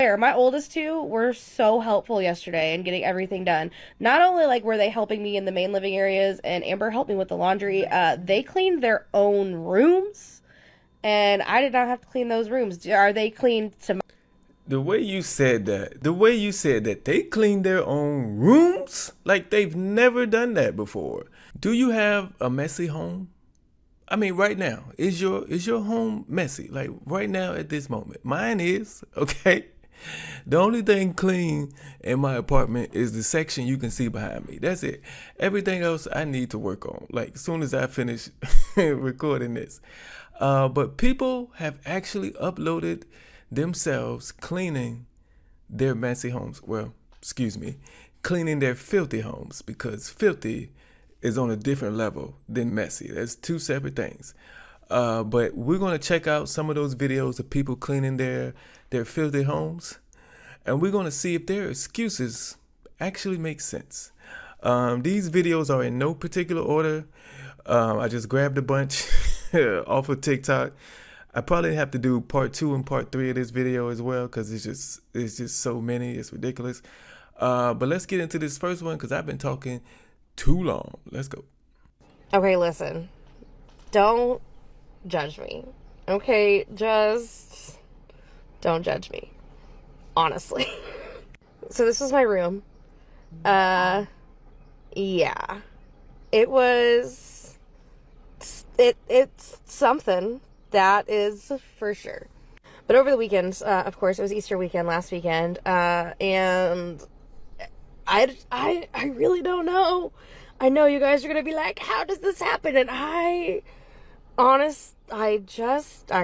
My oldest two were so helpful yesterday in getting everything done. Not only like were they helping me in the main living areas and Amber helped me with the laundry, they cleaned their own rooms and I did not have to clean those rooms. Are they clean to the way you said that they clean their own rooms like they've never done that before. Do you have a messy home? I mean, right now, is your home messy? Like right now at this moment, mine is. Okay, the only thing clean in my apartment is the section you can see behind me. That's it. Everything else I need to work on. Like as soon as I finish recording this, but people have actually uploaded themselves cleaning their messy homes. Well, excuse me, cleaning their filthy homes because filthy is on a different level than messy. That's two separate things. But we're gonna check out some of those videos of people cleaning their filthy homes, and we're gonna see if their excuses actually make sense. These videos are in no particular order. I just grabbed a bunch off of TikTok. I probably have to do part 2 and part 3 of this video as well because it's just so many. It's ridiculous. But let's get into this first one because I've been talking too long. Let's go. Okay, listen. Don't judge me. Okay, just don't judge me. Honestly. So this was my room. Yeah. It was it's something, that is for sure. But over the weekend, of course, it was Easter weekend last weekend, and I really don't know. I know you guys are gonna be like, how does this happen? And I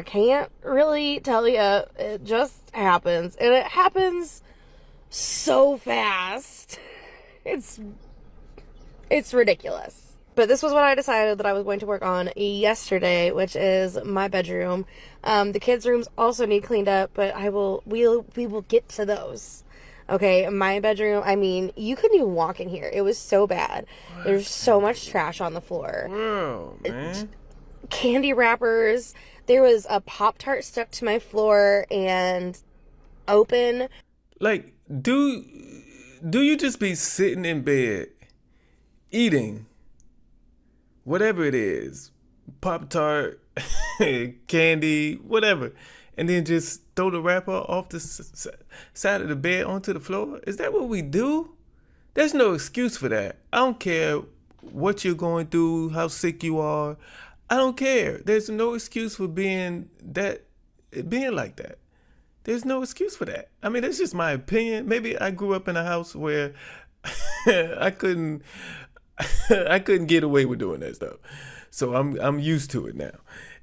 can't really tell you. It just happens, and it happens so fast. It's it's ridiculous. But this was what I decided that I was going to work on yesterday, which is my bedroom. The kids' rooms also need cleaned up, but we will get to those. Okay, my bedroom, I mean, you couldn't even walk in here. It was so bad. There's so much trash on the floor. Whoa, man. Candy wrappers. There was a Pop-Tart stuck to my floor and open. Like, do you just be sitting in bed eating whatever it is, Pop Tart, candy, whatever, and then just throw the wrapper off the side of the bed onto the floor? Is that what we do? There's no excuse for that. I don't care what you're going through, how sick you are. I don't care. There's no excuse for being like that. There's no excuse for that. I mean, that's just my opinion. Maybe I grew up in a house where I couldn't I couldn't get away with doing that stuff. So I'm used to it now.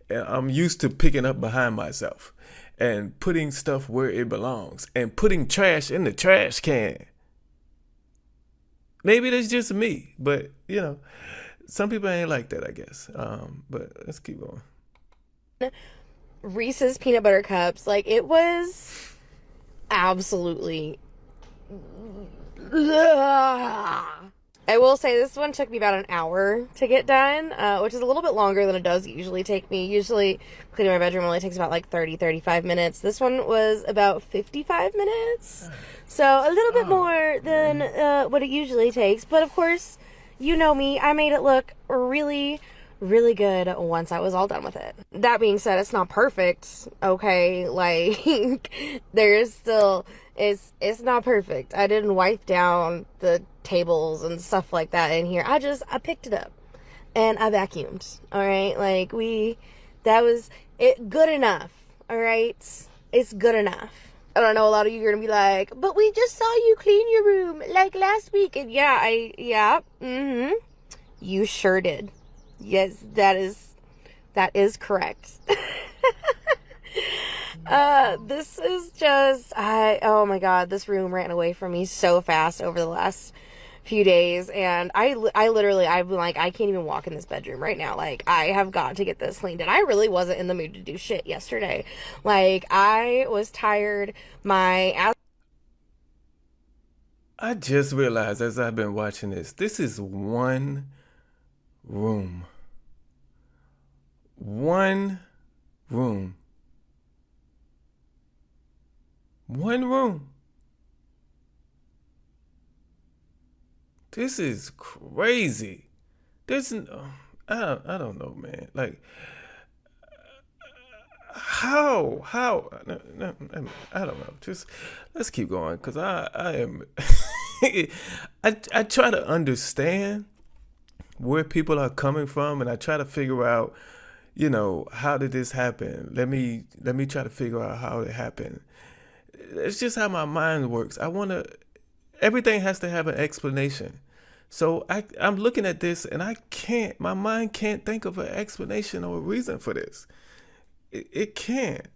And I'm used to picking up behind myself and putting stuff where it belongs and putting trash in the trash can. Maybe that's just me, but some people ain't like that, I guess. But let's keep going. Reese's peanut butter cups. Like, it was absolutely. I will say this one took me about an hour to get done, which is a little bit longer than it does usually take me. Usually cleaning my bedroom only takes about like 35 minutes. This one was about 55 minutes. So a little bit more than what it usually takes. But of course, you know me, I made it look really, really good once I was all done with it. That being said, it's not perfect, okay? Like, there's still, it's not perfect. I didn't wipe down the tables and stuff like that in here. I picked it up and I vacuumed, all right? Like, that was it, good enough, all right? It's good enough. I don't know, a lot of you are gonna be like, but we just saw you clean your room like last week. And you sure did. Yes, that is correct. This is just, oh my God, this room ran away from me so fast over the last few days, and I literally, I'm like, I can't even walk in this bedroom right now. Like, I have got to get this cleaned, and I really wasn't in the mood to do shit yesterday. Like, I was tired. I just realized as I've been watching this is one room. One room. One room. This is crazy. There's I don't know, man. Like how no, I don't know. Just let's keep going because I am I try to understand where people are coming from, and I try to figure out, how did this happen? Let me try to figure out how it happened. It's just how my mind works. Everything has to have an explanation. So I'm looking at this and my mind can't think of an explanation or a reason for this. It can't.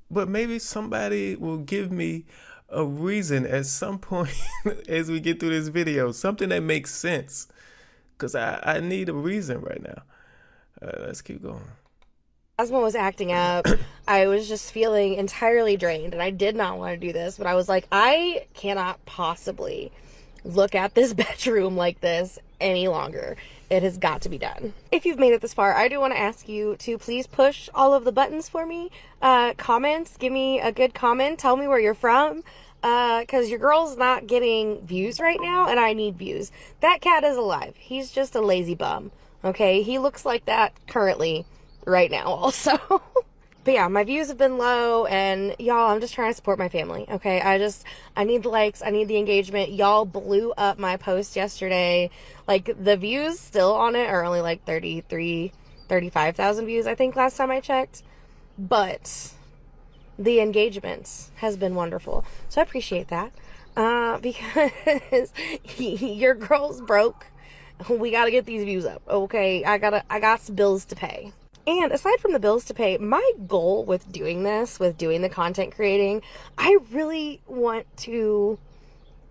But maybe somebody will give me a reason at some point as we get through this video, something that makes sense. Because I need a reason right now. Let's keep going. Asthma was acting up. I was just feeling entirely drained, and I did not want to do this, but I was like, I cannot possibly look at this bedroom like this any longer. It has got to be done. If you've made it this far, I do want to ask you to please push all of the buttons for me. Comments, give me a good comment. Tell me where you're from. Because your girl's not getting views right now, and I need views. That cat is alive. He's just a lazy bum. Okay? He looks like that currently right now also. But yeah, my views have been low, and y'all, I'm just trying to support my family. Okay? I need the likes. I need the engagement. Y'all blew up my post yesterday. Like, the views still on it are only like 35,000 views, I think, last time I checked. But the engagement has been wonderful. So I appreciate that. Because your girl's broke. We gotta get these views up. Okay, I got some bills to pay. And aside from the bills to pay, my goal with doing this, with doing the content creating, I really want to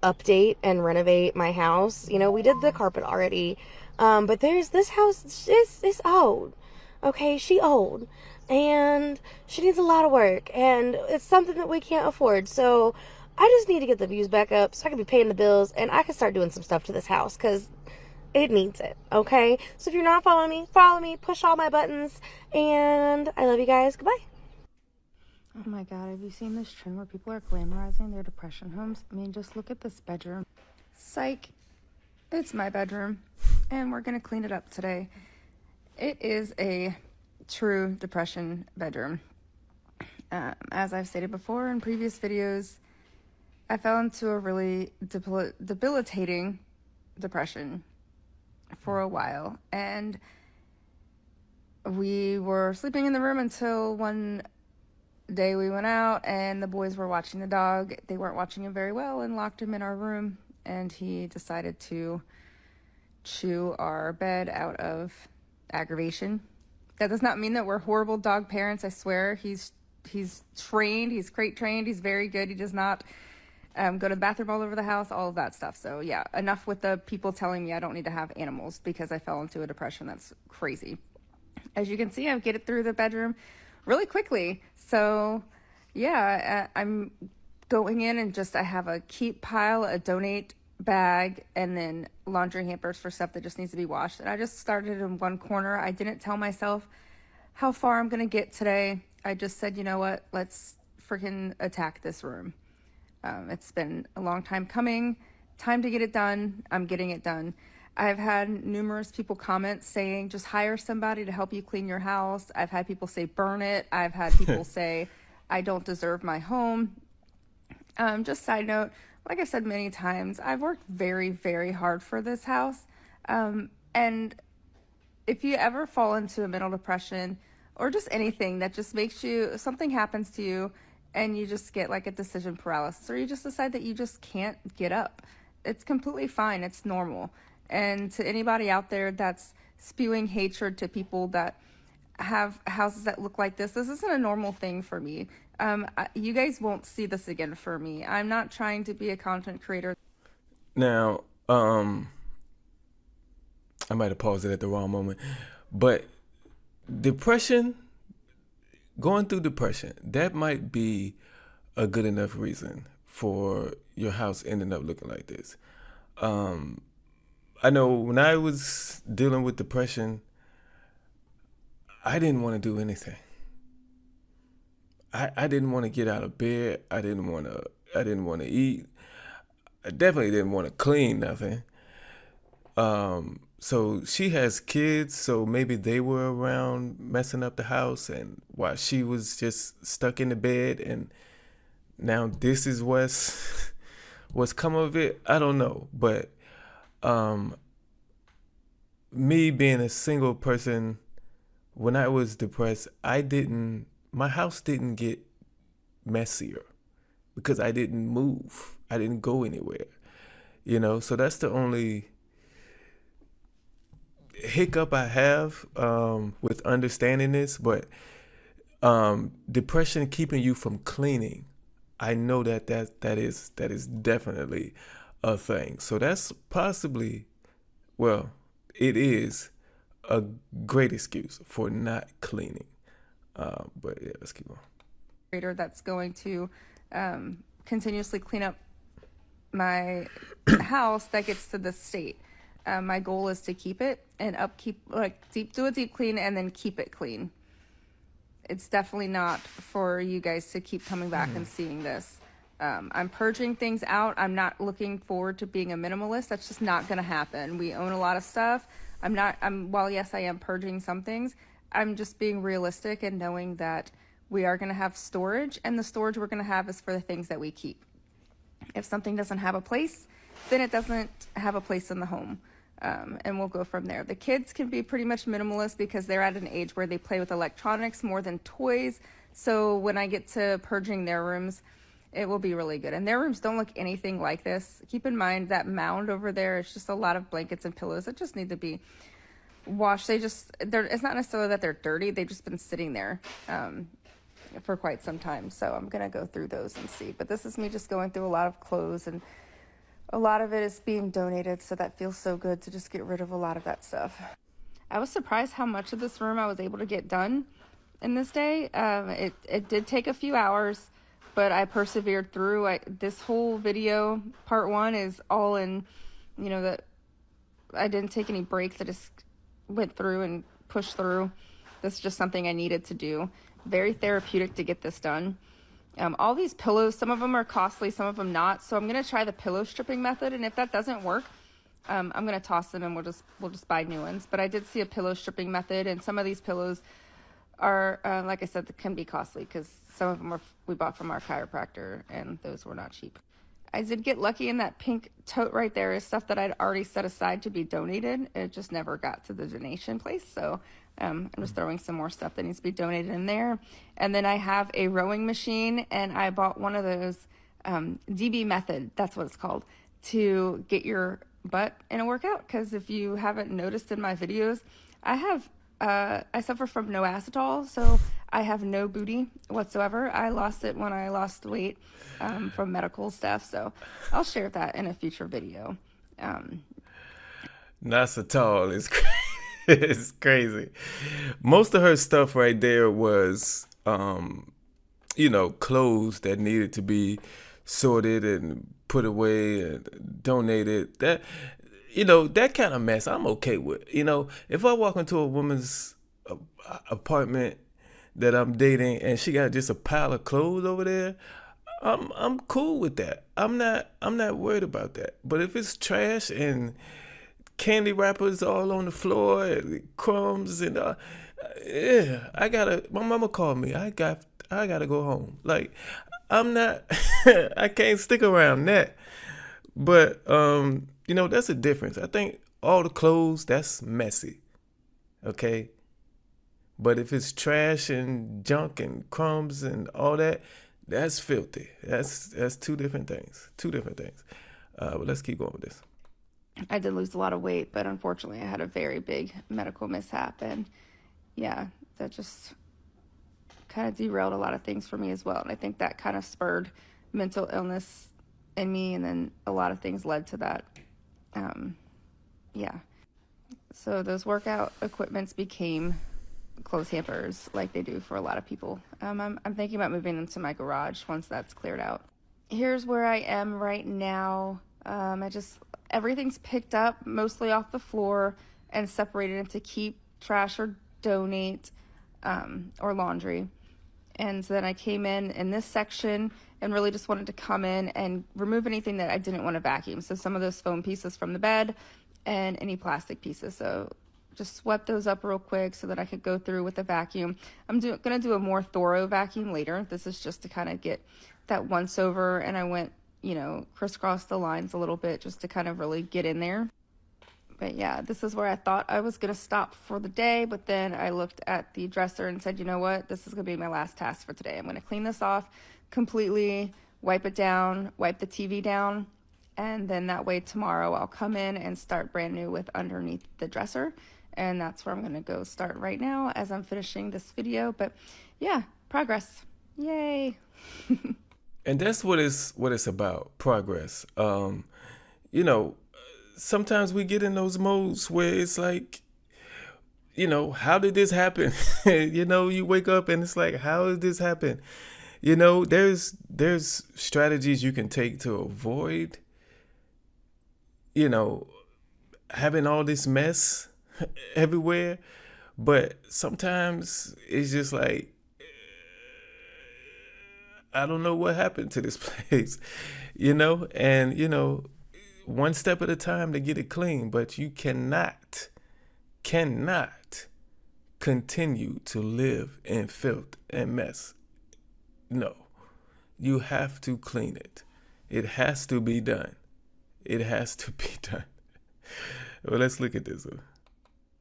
update and renovate my house. We did the carpet already. But there's this house is old. Okay, she old. And she needs a lot of work. And it's something that we can't afford. So I just need to get the views back up so I can be paying the bills and I can start doing some stuff to this house because it needs it, okay? So if you're not following me, follow me, push all my buttons, and I love you guys. Goodbye. Oh my god, have you seen this trend where people are glamorizing their depression homes? I mean, just look at this bedroom. Psych. It's my bedroom, and we're gonna clean it up today. It is a true depression bedroom. As I've stated before in previous videos, I fell into a really debilitating depression for a while, and we were sleeping in the room until one day we went out and the boys were watching the dog. They weren't watching him very well and locked him in our room, and he decided to chew our bed out of aggravation. That does not mean that we're horrible dog parents. I swear he's trained, he's crate trained, he's very good. He does not go to the bathroom all over the house, all of that stuff. So yeah, enough with the people telling me I don't need to have animals because I fell into a depression. That's crazy. As you can see, I get it through the bedroom really quickly. So yeah, I'm going in and I have a keep pile, a donate bag, and then laundry hampers for stuff that just needs to be washed. And I just started in one corner. I didn't tell myself how far I'm going to get today. I just said, you know what, let's freaking attack this room. It's been a long time coming. Time to get it done. I'm getting it done. I've had numerous people comment saying, just hire somebody to help you clean your house. I've had people say, burn it. I've had people say, I don't deserve my home. Just side note, like I said many times, I've worked very, very hard for this house. And if you ever fall into a mental depression or just anything that just makes something happens to you, and you just get like a decision paralysis, or you just decide that you just can't get up. It's completely fine. It's normal. And to anybody out there that's spewing hatred to people that have houses that look like this isn't a normal thing for me. You guys won't see this again for me. I'm not trying to be a content creator. Now, I might have paused it at the wrong moment, but going through depression, that might be a good enough reason for your house ending up looking like this. I know when I was dealing with depression, I didn't want to do anything. I didn't want to get out of bed. I didn't want to I didn't want to eat. I definitely didn't want to clean nothing. So she has kids, so maybe they were around messing up the house, and while she was just stuck in the bed, and now this is what's come of it. I don't know, but um, me being a single person, when I was depressed, my house didn't get messier because I didn't move. I didn't go anywhere, so that's the only hiccup I have with understanding this. But depression keeping you from cleaning, I know that is definitely a thing. So that's possibly, well, it is a great excuse for not cleaning. But yeah, let's keep going. That's going to continuously clean up my house that gets to this state. My goal is to keep it and do a deep clean and then keep it clean. It's definitely not for you guys to keep coming back and seeing this. I'm purging things out. I'm not looking forward to being a minimalist. That's just not going to happen. We own a lot of stuff. While yes, I am purging some things, I'm just being realistic and knowing that we are going to have storage, and the storage we're going to have is for the things that we keep. If something doesn't have a place, then it doesn't have a place in the home. And we'll go from there. The kids can be pretty much minimalist because they're at an age where they play with electronics more than toys. So when I get to purging their rooms, it will be really good. And their rooms don't look anything like this. Keep in mind that mound over there is just a lot of blankets and pillows that just need to be washed. It's not necessarily that they're dirty. They've just been sitting there for quite some time. So I'm going to go through those and see. But this is me just going through a lot of clothes, and a lot of it is being donated. So that feels so good to just get rid of a lot of that stuff. I was surprised how much of this room I was able to get done in this day. It did take a few hours, but I persevered through. This whole video, part 1, is all in, that I didn't take any breaks. I just went through and pushed through. This is just something I needed to do. Very therapeutic to get this done. All these pillows, some of them are costly, some of them not. So I'm going to try the pillow stripping method. And if that doesn't work, I'm going to toss them and we'll just buy new ones. But I did see a pillow stripping method, and some of these pillows are, like I said, can be costly because some of them we bought from our chiropractor, and those were not cheap. I did get lucky in that pink tote right there is stuff that I'd already set aside to be donated. It just never got to the donation place. So I'm just throwing some more stuff that needs to be donated in there. And then I have a rowing machine, and I bought one of those DB method, that's what it's called, to get your butt in a workout. Because if you haven't noticed in my videos, I suffer from no acetol, so I have no booty whatsoever. I lost it when I lost weight from medical stuff, so I'll share that in a future video. Acetol is it's crazy. Most of her stuff right there was, clothes that needed to be sorted and put away and donated. That kind of mess I'm okay with. If I walk into a woman's apartment that I'm dating and she got just a pile of clothes over there, I'm cool with that. I'm not worried about that. But if it's trash and candy wrappers all on the floor and crumbs and my mama called me. I gotta go home. Like, I'm not I can't stick around that. But that's a difference. I think all the clothes, that's messy. Okay? But if it's trash and junk and crumbs and all that, that's filthy. That's two different things. But let's keep going with this. I did lose a lot of weight, but unfortunately I had a very big medical mishap, and yeah, that just kind of derailed a lot of things for me as well. And I think that kind of spurred mental illness in me, and then a lot of things led to that. So those workout equipments became clothes hampers like they do for a lot of people. I'm thinking about moving into my garage once that's cleared out. Here's where I am right now. Everything's picked up mostly off the floor and separated into keep, trash, or donate, or laundry. And so then I came in this section and really just wanted to come in and remove anything that I didn't want to vacuum. So some of those foam pieces from the bed and any plastic pieces. So just swept those up real quick so that I could go through with a vacuum. I'm going to do a more thorough vacuum later. This is just to kind of get that once over, and I went, crisscross the lines a little bit just to kind of really get in there. But yeah, this is where I thought I was going to stop for the day, but then I looked at the dresser and said, you know what, this is going to be my last task for today. I'm going to clean this off completely, wipe it down, wipe the TV down, and then that way tomorrow I'll come in and start brand new with underneath the dresser. And that's where I'm going to go start right now as I'm finishing this video. But yeah, progress. Yay. And that's what it's about, progress. Sometimes we get in those modes where it's like, how did this happen? You wake up and it's like, how did this happen? There's strategies you can take to avoid, having all this mess everywhere. But sometimes it's just like, I don't know what happened to this place, and one step at a time to get it clean. But you cannot continue to live in filth and mess. No, you have to clean it. It has to be done. It has to be done. Well, let's look at this one.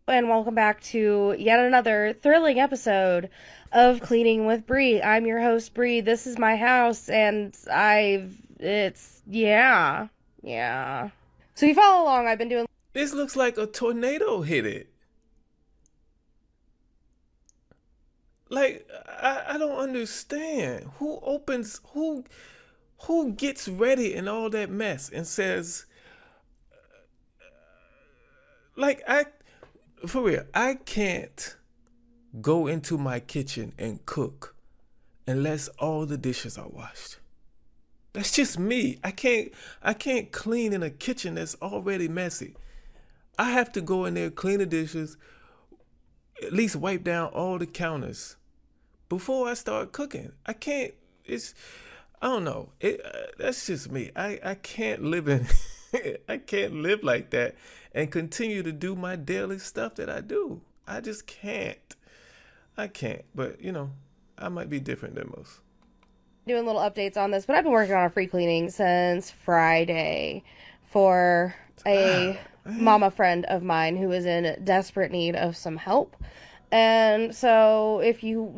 And welcome back to yet another thrilling episode of Cleaning with Bree. I'm your host, Bree. This is my house, and yeah. So you follow along, I've been doing... This looks like a tornado hit it. Like, I don't understand. Who gets ready in all that mess and says, for real, I can't go into my kitchen and cook unless all the dishes are washed. That's just me. I can't clean in a kitchen that's already messy. I have to go in there, clean the dishes, at least wipe down all the counters before I start cooking. I don't know. That's just me. I can't live I can't live like that and continue to do my daily stuff that I do. I just can't. I can't. But, I might be different than most. Doing little updates on this, but I've been working on a free cleaning since Friday for a mama friend of mine who is in desperate need of some help. And so if you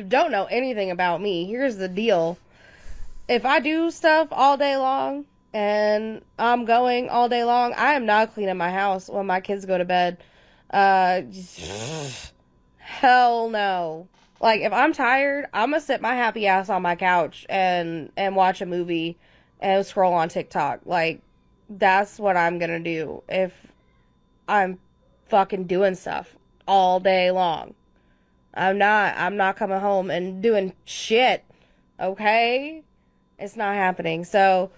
don't know anything about me, here's the deal. If I do stuff all day long and I'm going all day long, I am not cleaning my house when my kids go to bed. Hell no. Like, if I'm tired, I'm gonna sit my happy ass on my couch and watch a movie and scroll on TikTok. Like, that's what I'm gonna do if I'm fucking doing stuff all day long. I'm not coming home and doing shit. Okay? It's not happening. So,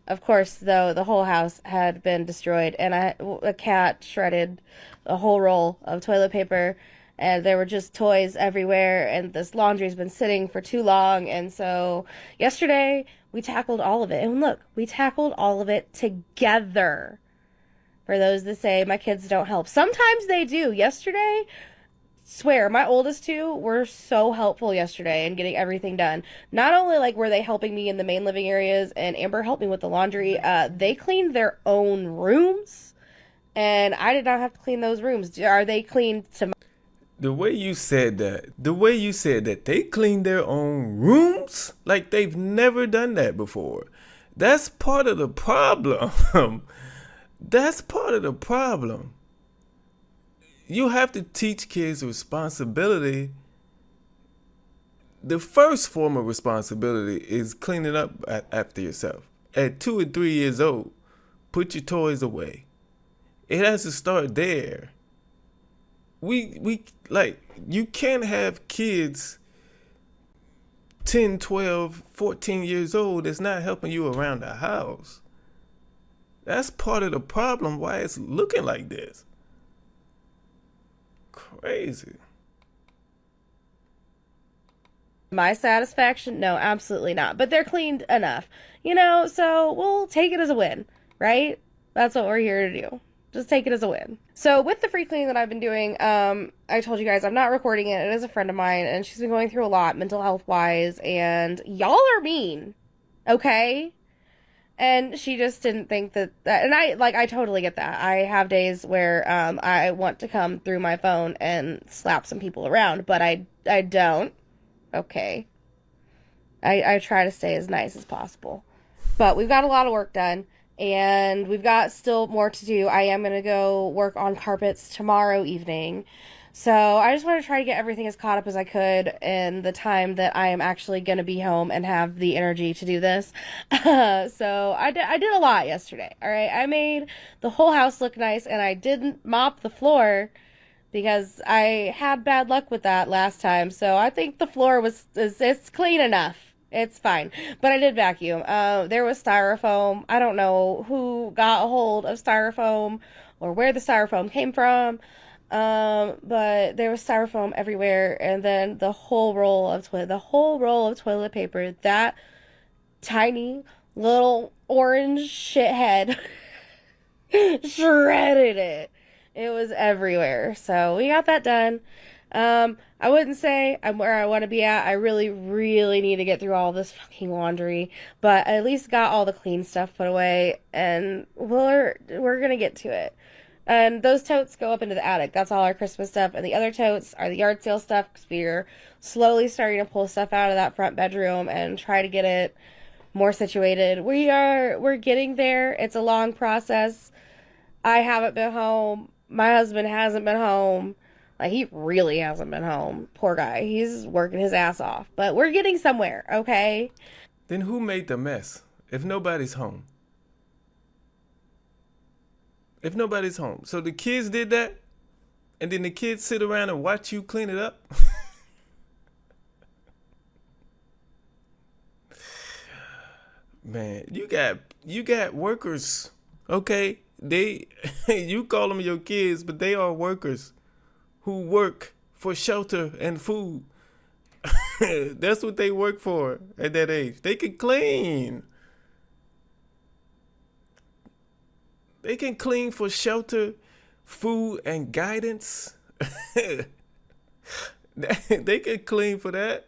of course, though, the whole house had been destroyed, and a cat shredded a whole roll of toilet paper, and there were just toys everywhere, and this laundry's been sitting for too long. And so yesterday we tackled all of it, and look, we tackled all of it together. For those that say my kids don't help, sometimes they do. Yesterday, swear, my oldest two were so helpful yesterday in getting everything done. Not only were they helping me in the main living areas, and Amber helped me with the laundry, they cleaned their own rooms, and I did not have to clean those rooms. Are they cleaned to... The way you said that they clean their own rooms like they've never done that before. That's part of the problem. That's part of the problem. You have to teach kids responsibility. The first form of responsibility is cleaning up after yourself. At 2 and 3 years old, put your toys away. It has to start there. You can't have kids 10, 12, 14 years old that's not helping you around the house. That's part of the problem why it's looking like this. Crazy. My satisfaction? No, absolutely not. But they're cleaned enough, so we'll take it as a win, right? That's what we're here to do. Just take it as a win. So with the free cleaning that I've been doing, I told you guys I'm not recording it. It is a friend of mine, and she's been going through a lot mental health wise, and y'all are mean, okay? And she just didn't think that, and I totally get that. I have days where I want to come through my phone and slap some people around, but I don't. Okay. I try to stay as nice as possible. But we've got a lot of work done, and we've got still more to do. I am going to go work on carpets tomorrow evening. So I just want to try to get everything as caught up as I could in the time that I am actually going to be home and have the energy to do this. So I did a lot yesterday. All right. I made the whole house look nice, and I didn't mop the floor because I had bad luck with that last time. So I think the floor it's clean enough. It's fine. But I did vacuum. There was styrofoam. I don't know who got a hold of styrofoam or where the styrofoam came from. But there was styrofoam everywhere, and then the whole roll of toilet paper, that tiny little orange shithead shredded it. It was everywhere. So we got that done. I wouldn't say I'm where I want to be at. I really, really need to get through all this fucking laundry, but I at least got all the clean stuff put away, and we're gonna get to it. And those totes go up into the attic. That's all our Christmas stuff. And the other totes are the yard sale stuff, because we're slowly starting to pull stuff out of that front bedroom and try to get it more situated. We're getting there. It's a long process. I haven't been home. My husband hasn't been home. Like, he really hasn't been home. Poor guy. He's working his ass off. But we're getting somewhere, okay? Then who made the mess if nobody's home? If nobody's home. So the kids did that? And then the kids sit around and watch you clean it up? Man, you got workers, okay? You call them your kids, but they are workers who work for shelter and food. That's what they work for at that age. They can clean. They can clean for shelter, food, and guidance. They can clean for that.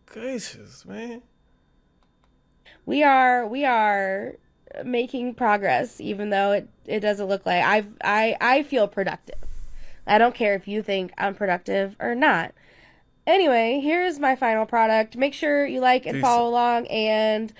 Gracious, man. We are making progress, even though it doesn't look like I feel productive. I don't care if you think I'm productive or not. Anyway, here's my final product. Make sure you like and follow along, and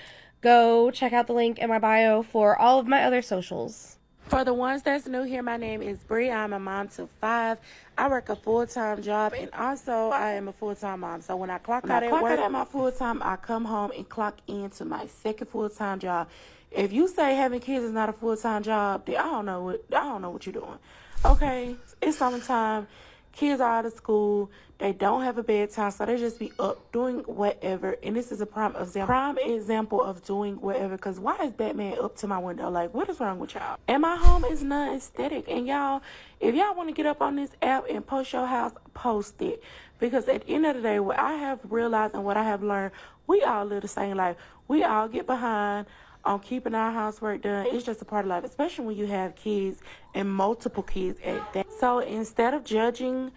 go check out the link in my bio for all of my other socials. For the ones that's new here, my name is Bree. I'm a mom to 5. I work a full-time job, and also I am a full-time mom. So when I clock out at my full-time, I come home and clock into my second full-time job. If you say having kids is not a full-time job, then I don't know what you're doing. Okay, it's summertime. Kids are out of school. They don't have a bedtime, so they just be up doing whatever. And this is a prime example of doing whatever. Because why is Batman up to my window? Like, what is wrong with y'all? And my home is not aesthetic. And y'all, if y'all want to get up on this app and post your house, post it. Because at the end of the day, what I have realized and what I have learned, we all live the same life. We all get behind on keeping our housework done. It's just a part of life, especially when you have kids and multiple kids at that. So instead of judging,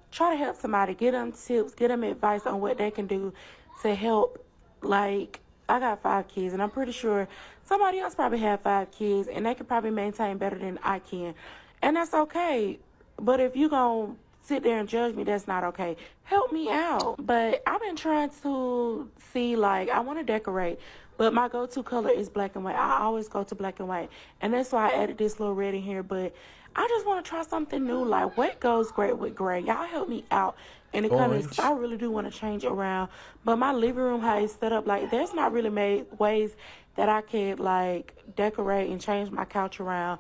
try to help somebody. Get them tips, get them advice on what they can do to help. Like, I got 5 kids, and I'm pretty sure somebody else probably have 5 kids, and they can probably maintain better than I can. And that's okay. But if you gonna sit there and judge me, that's not okay. Help me out. But I've been trying to see, like, I want to decorate, but my go-to color is black and white. I always go to black and white. And that's why I added this little red in here. But I just want to try something new. Like, what goes great with gray? Y'all help me out in the comments, 'cause I really do want to change around. But my living room, how it's set up, like, there's not really made ways that I could, like, decorate and change my couch around.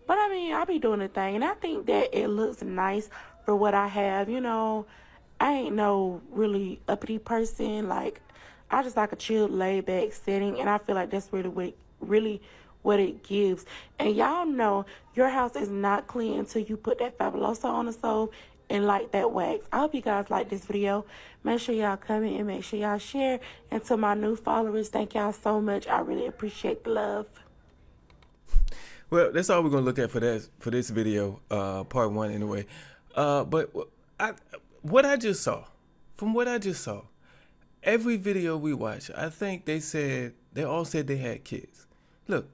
But, I mean, I'll be doing the thing. And I think that it looks nice for what I have. You know, I ain't no really uppity person. Like, I just like a chilled, laid-back setting, and I feel like that's really what it gives. And y'all know your house is not clean until you put that Fabuloso on the stove and like that wax. I hope you guys like this video. Make sure y'all comment and make sure y'all share. And to my new followers, thank y'all so much. I really appreciate the love. Well, that's all we're gonna look at for this video, part 1 anyway. But what I just saw, from what I just saw, every video we watch, I think they all said they had kids. Look,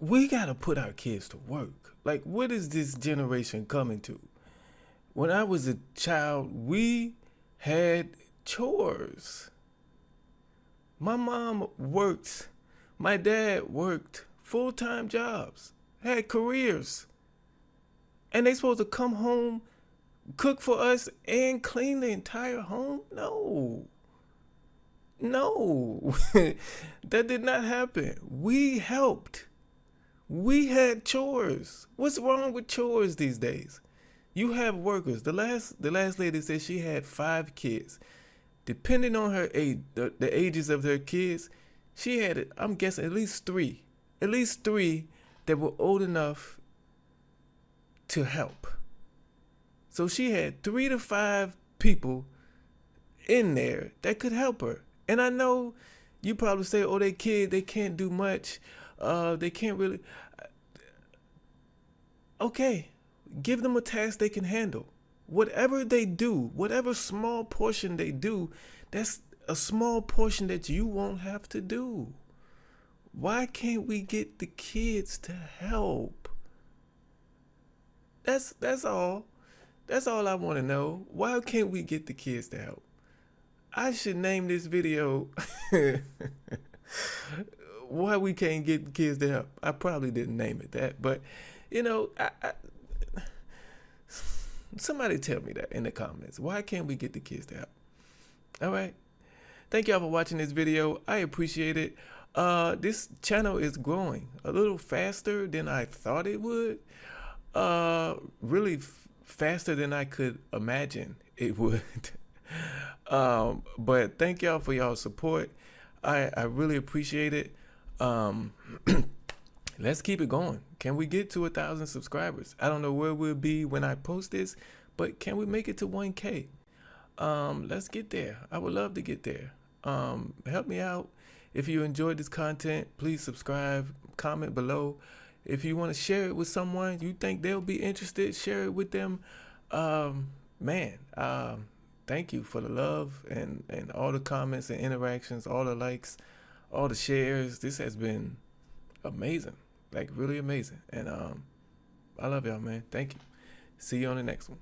we gotta put our kids to work. Like, what is this generation coming to? When I was a child, we had chores. My mom worked. My dad worked full-time jobs, had careers. And they supposed to come home, cook for us, and clean the entire home? No. That did not happen. We helped. We had chores. What's wrong with chores these days? You have workers. The last lady said she had 5 kids. Depending on her age, the ages of their kids, she had, I'm guessing, at least three that were old enough to help. So she had 3 to 5 people in there that could help her. And I know you probably say, oh, they can't do much. They can't really. Okay, give them a task they can handle. Whatever they do, whatever small portion they do, that's a small portion that you won't have to do. Why can't we get the kids to help? That's all. That's all I want to know. Why can't we get the kids to help? I should name this video why we can't get the kids to help. I probably didn't name it that, but you know, somebody tell me that in the comments. Why can't we get the kids to help? All right. Thank y'all for watching this video. I appreciate it. This channel is growing a little faster than I thought it would. Really faster than I could imagine it would. But thank y'all for y'all support. I really appreciate it. Let's keep it going. Can we get to 1,000 subscribers? I don't know where we'll be when I post this, but can we make it to 1K? Let's get there. I would love to get there. Help me out. If you enjoyed this content, please subscribe, comment below. If you want to share it with someone you think they'll be interested, share it with them. Thank you for the love and all the comments and interactions, all the likes, all the shares. This has been amazing, like really amazing. And I love y'all, man. Thank you. See you on the next one.